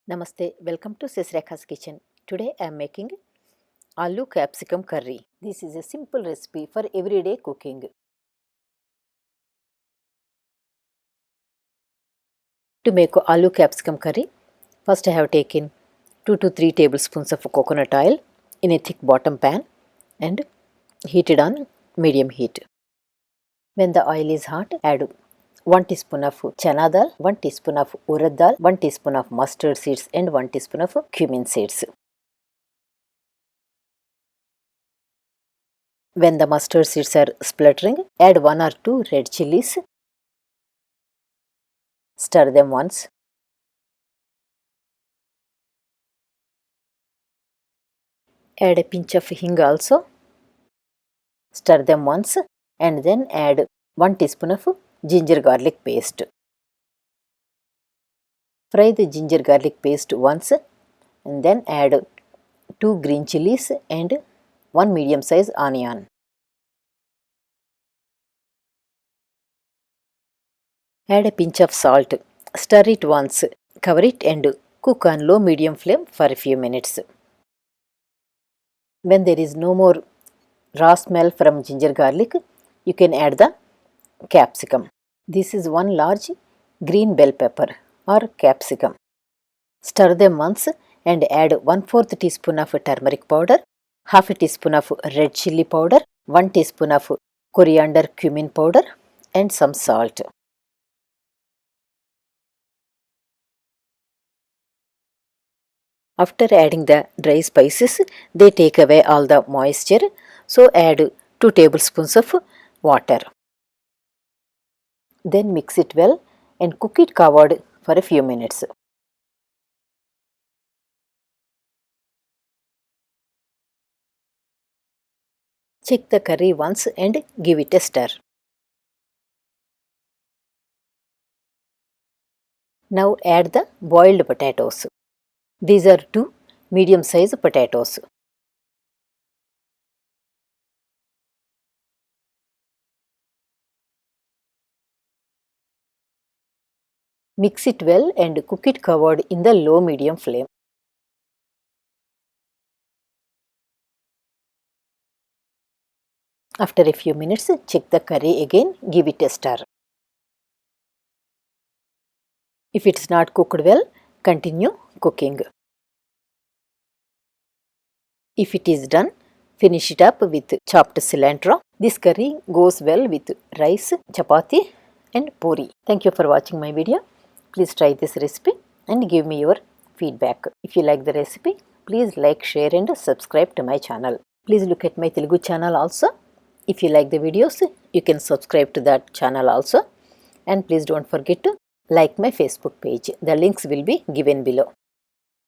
Namaste, welcome to Sesrekha's kitchen. Today I am making Aloo capsicum curry. This is a simple recipe for everyday cooking. To make Aloo capsicum curry, first I have taken 2 to 3 tablespoons of coconut oil in a thick bottom pan and heated on medium heat. When the oil is hot, add 1 teaspoon of chana dal, 1 teaspoon of urad dal, 1 teaspoon of mustard seeds and 1 teaspoon of cumin seeds. When the mustard seeds are spluttering, add 1 or 2 red chilies. Stir them once. Add a pinch of hing also. Stir them once and then add 1 teaspoon of ginger garlic paste. Fry the ginger garlic paste once and then add 2 green chilies and 1 medium size onion. Add a pinch of salt. Stir it once. Cover it and cook on low medium flame for a few minutes. When there is no more raw smell from ginger garlic, you can add the capsicum. This is 1 large green bell pepper or capsicum. Stir them once and add 1/4 teaspoon of turmeric powder, half a teaspoon of red chilli powder, 1 teaspoon of coriander cumin powder and some salt. After adding the dry spices, they take away all the moisture, so add 2 tablespoons of water. Then mix it well and cook it covered for a few minutes. Check the curry once and give it a stir. Now add the boiled potatoes. These are 2 medium-sized potatoes. Mix it well and cook it covered in the low-medium flame. After a few minutes, check the curry again, give it a stir. If it is not cooked well, continue cooking. If it is done, finish it up with chopped cilantro. This curry goes well with rice, chapati and puri. Thank you for watching my video. Please try this recipe and give me your feedback. If you like the recipe, please like, share and subscribe to my channel. Please look at my Telugu channel also. If you like the videos, you can subscribe to that channel also. And please don't forget to like my Facebook page. The links will be given below.